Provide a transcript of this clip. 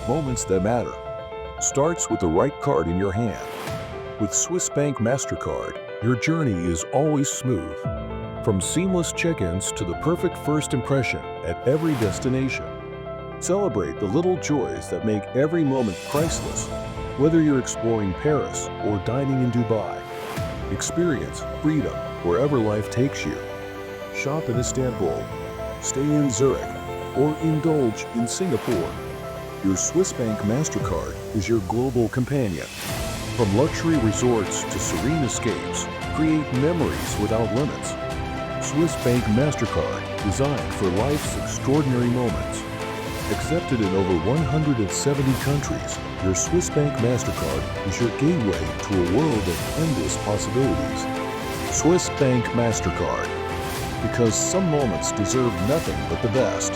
moments that matter, starts with the right card in your hand. With Swiss Bank Mastercard, your journey is always smooth. From seamless check-ins to the perfect first impression at every destination. Celebrate the little joys that make every moment priceless, whether you're exploring Paris or dining in Dubai. Experience freedom wherever life takes you. Shop in Istanbul, stay in Zurich, or indulge in Singapore. Your Swiss Bank Mastercard is your global companion. From luxury resorts to serene escapes, create memories without limits. Swiss Bank Mastercard, designed for life's extraordinary moments. Accepted in over 170 countries, your Swiss Bank Mastercard is your gateway to a world of endless possibilities. Swiss Bank Mastercard, because some moments deserve nothing but the best.